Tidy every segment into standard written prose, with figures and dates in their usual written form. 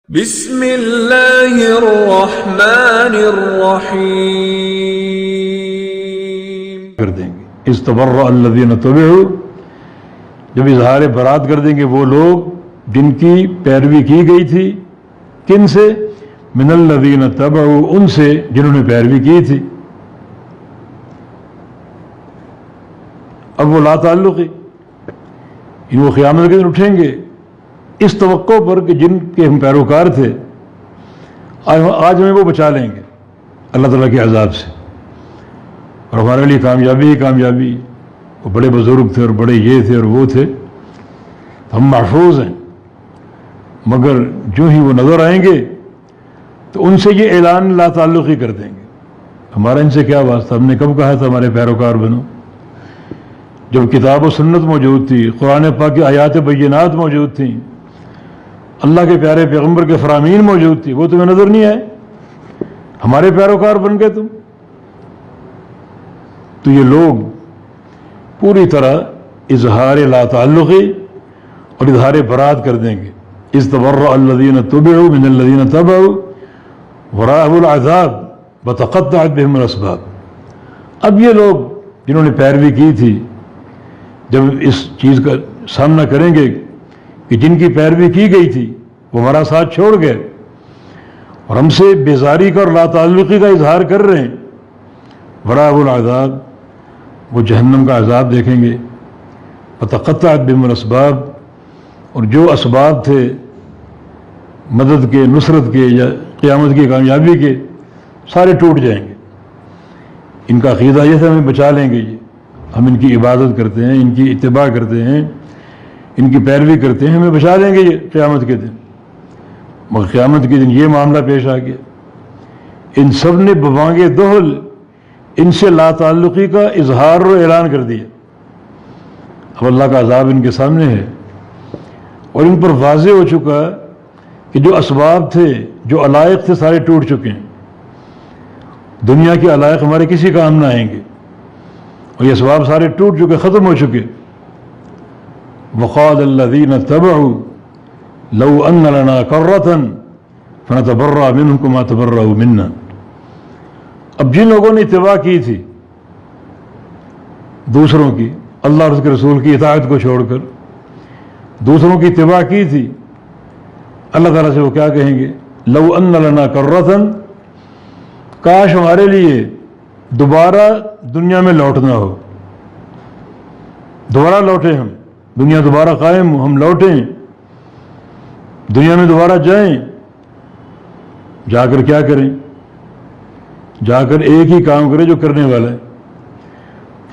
بسم اللہ الرحمن الرحیم کر دیں گے استبرأ الذین تبعوا، جب اظہار برات کر دیں گے وہ لوگ جن کی پیروی کی گئی تھی، کن سے؟ من الذین تبعوا، ان سے جنہوں نے پیروی کی تھی۔ اب وہ لا تعلقی، ان وہ قیامت کے دن اٹھیں گے اس توقع پر کہ جن کے ہم پیروکار تھے آج ہمیں وہ بچا لیں گے اللہ تعالیٰ کے عذاب سے، اور ہمارے لیے کامیابی ہی کامیابی، وہ بڑے بزرگ تھے اور بڑے یہ تھے اور وہ تھے، ہم محفوظ ہیں۔ مگر جو ہی وہ نظر آئیں گے تو ان سے یہ اعلان لا تعلقی کر دیں گے، ہمارا ان سے کیا واسطہ، ہم نے کب کہا تھا ہمارے پیروکار بنو؟ جب کتاب و سنت موجود تھی، قرآن پاک کی آیات بینات موجود تھیں، اللہ کے پیارے پیغمبر کے فرامین موجود تھی، وہ تمہیں نظر نہیں آئے؟ ہمارے پیروکار بن گئے تم؟ تو یہ لوگ پوری طرح اظہار لا تعلقی اور اظہار برات کر دیں گے۔ استبرأ الذین تبعوا من الذین تبعوا ورأوا العذاب وتقطعت بهم الاسباب۔ اب یہ لوگ جنہوں نے پیروی کی تھی جب اس چیز کا سامنا کریں گے کہ جن کی پیروی کی گئی تھی وہ ہمارا ساتھ چھوڑ گئے اور ہم سے بیزاری کا اور لا تعلقی کا اظہار کر رہے ہیں، ورأوا العذاب، وہ جہنم کا عذاب دیکھیں گے، وتقطعت بهم الاسباب، اور جو اسباب تھے مدد کے، نصرت کے یا قیامت کی کامیابی کے، سارے ٹوٹ جائیں گے۔ ان کا عقیدہ یہ تھا ہمیں بچا لیں گے، یہ ہم ان کی عبادت کرتے ہیں، ان کی اتباع کرتے ہیں، ان کی پیروی کرتے ہیں، ہمیں بچا لیں گے یہ قیامت کے دن۔ مگر قیامت کے دن یہ معاملہ پیش آ گیا، ان سب نے ببانگ دہل ان سے لا تعلقی کا اظہار و اعلان کر دیا۔ اب اللہ کا عذاب ان کے سامنے ہے اور ان پر واضح ہو چکا کہ جو اسباب تھے، جو علائق تھے، سارے ٹوٹ چکے ہیں۔ دنیا کے علائق ہمارے کسی کام نہ آئیں گے اور یہ اسباب سارے ٹوٹ چکے، ختم ہو چکے۔ وقال الذین تبعوا لو ان لنا کرۃ فنتبرأ منهم كما تبرؤوا منا۔ اب جن لوگوں نے اتباع کی تھی دوسروں کی، اللہ اور اس کے رسول کی اطاعت کو چھوڑ کر دوسروں کی اتباع کی تھی، اللہ تعالیٰ سے وہ کیا کہیں گے؟ لو ان لنا کرۃ، کاش ہمارے لیے دوبارہ دنیا میں لوٹنا ہو، دوبارہ لوٹیں، ہم دنیا دوبارہ قائم ہو، ہم لوٹیں دنیا میں دوبارہ جائیں، جا کر کیا کریں؟ جا کر ایک ہی کام کریں جو کرنے والا ہے،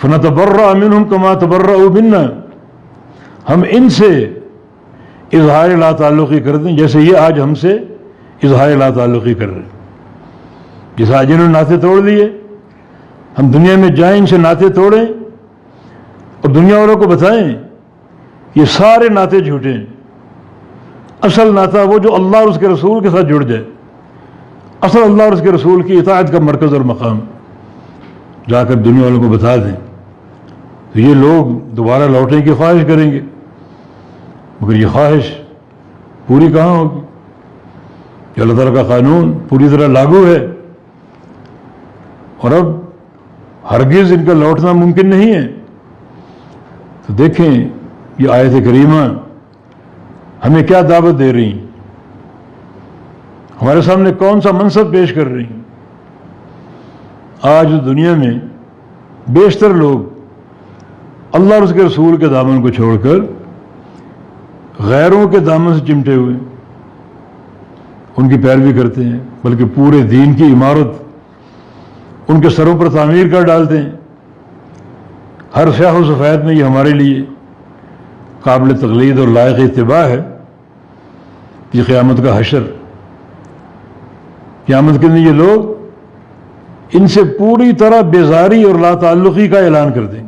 فنتبرأ منهم كما تبرؤوا منا، ہم ان سے اظہار لا تعلقی کر دیں جیسے یہ آج ہم سے اظہار لا تعلقی کر رہے ہیں۔ جس آج انہوں نے ناطے توڑ لیے، ہم دنیا میں جائیں ان سے ناطے توڑیں اور دنیا والوں کو بتائیں یہ سارے ناطے جھوٹے ہیں، اصل ناطہ وہ جو اللہ اور اس کے رسول کے ساتھ جڑ جائے، اصل اللہ اور اس کے رسول کی اطاعت کا مرکز اور مقام، جا کر دنیا والوں کو بتا دیں، تو یہ لوگ دوبارہ لوٹنے کی خواہش کریں گے، مگر یہ خواہش پوری کہاں ہوگی کہ اللہ تعالیٰ کا قانون پوری طرح لاگو ہے اور اب ہرگز ان کا لوٹنا ممکن نہیں ہے۔ تو دیکھیں یہ آیت کریمہ ہمیں کیا دعوت دے رہی ہیں، ہمارے سامنے کون سا منصب پیش کر رہی ہیں۔ آج دنیا میں بیشتر لوگ اللہ اور اس کے رسول کے دامن کو چھوڑ کر غیروں کے دامن سے چمٹے ہوئے ان کی پیروی کرتے ہیں، بلکہ پورے دین کی عمارت ان کے سروں پر تعمیر کر ڈالتے ہیں۔ ہر سیاہ و سفید میں یہ ہمارے لیے قابل تقلید اور لائق اتباع ہے۔ یہ قیامت کا حشر، قیامت کے دن یہ لوگ ان سے پوری طرح بیزاری اور لا تعلقی کا اعلان کر دیں گے،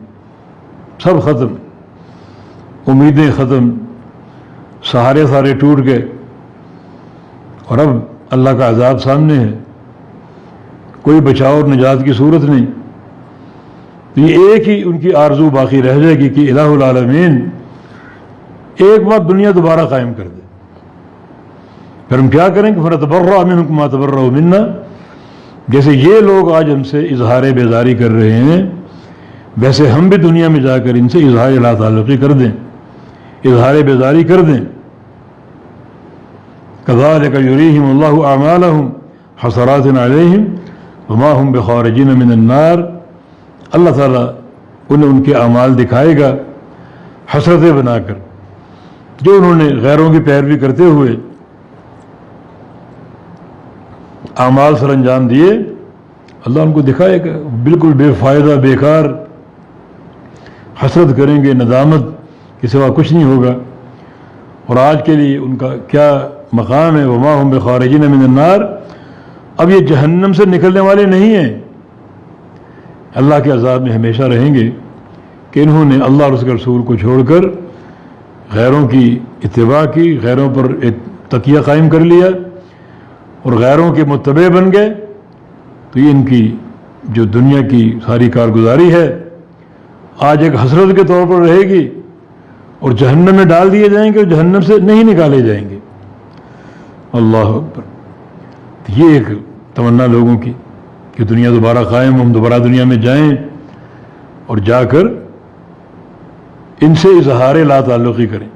سب ختم، امیدیں ختم، سہارے سارے ٹوٹ گئے اور اب اللہ کا عذاب سامنے ہے، کوئی بچاؤ اور نجات کی صورت نہیں۔ تو یہ ایک ہی ان کی آرزو باقی رہ جائے گی کہ الہ العالمین ایک بار دنیا دوبارہ قائم کر دے، پھر ہم کیا کریں گے؟ فنتبرأ منهم كما تبرؤوا منا، جیسے یہ لوگ آج ہم سے اظہار بیزاری کر رہے ہیں ویسے ہم بھی دنیا میں جا کر ان سے اظہار لا تعلقی کر دیں، اظہار بیزاری کر دیں۔ كذلك يريهم الله أعمالهم حسرات عليهم وما هم بخارجين من النار، اللہ تعالیٰ انہیں ان کے اعمال دکھائے گا حسرتیں بنا کر، جو انہوں نے غیروں کی پیروی کرتے ہوئے اعمال سر انجام دیے، اللہ ان کو دکھائے گا، بالکل بے فائدہ بیکار، حسرت کریں گے، ندامت کے سوا کچھ نہیں ہوگا۔ اور آج کے لیے ان کا کیا مقام ہے؟ وما هم بخارجین من النار، اب یہ جہنم سے نکلنے والے نہیں ہیں، اللہ کے عذاب میں ہمیشہ رہیں گے کہ انہوں نے اللہ اور اس کے رسول کو چھوڑ کر غیروں کی اتباع کی، غیروں پر ایک تکیہ قائم کر لیا اور غیروں کے متبع بن گئے، تو یہ ان کی جو دنیا کی ساری کارگزاری ہے آج ایک حسرت کے طور پر رہے گی، اور جہنم میں ڈال دیے جائیں گے اور جہنم سے نہیں نکالے جائیں گے۔ اللہ اکبر۔ یہ ایک تمنا لوگوں کی کہ دنیا دوبارہ قائم، ہم دوبارہ دنیا میں جائیں اور جا کر ان سے اظہار لا تعلقی کریں۔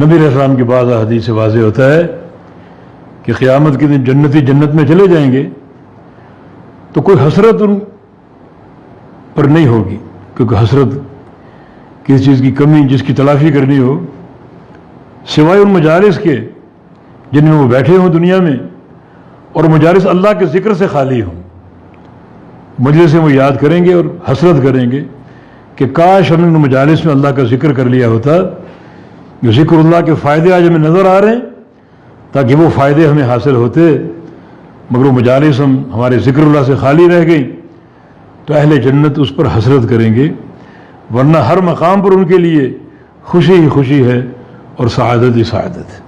نبی علیہ السلام کی بعض احادیث سے واضح ہوتا ہے کہ قیامت کے دن جنتی جنت میں چلے جائیں گے تو کوئی حسرت ان پر نہیں ہوگی، کیونکہ حسرت کسی چیز کی کمی جس کی تلافی کرنی ہو، سوائے ان مجالس کے جن میں وہ بیٹھے ہوں دنیا میں، اور مجالس اللہ کے ذکر سے خالی ہوں، مجلس سے وہ یاد کریں گے اور حسرت کریں گے کہ کاش ہم نے ان مجالس میں اللہ کا ذکر کر لیا ہوتا، جو ذکر اللہ کے فائدے آج ہمیں نظر آ رہے ہیں تاکہ وہ فائدے ہمیں حاصل ہوتے، مگر وہ مجالس ہمارے ذکر اللہ سے خالی رہ گئی، تو اہل جنت اس پر حسرت کریں گے، ورنہ ہر مقام پر ان کے لیے خوشی ہی خوشی ہے اور سعادت ہی سعادت ہے۔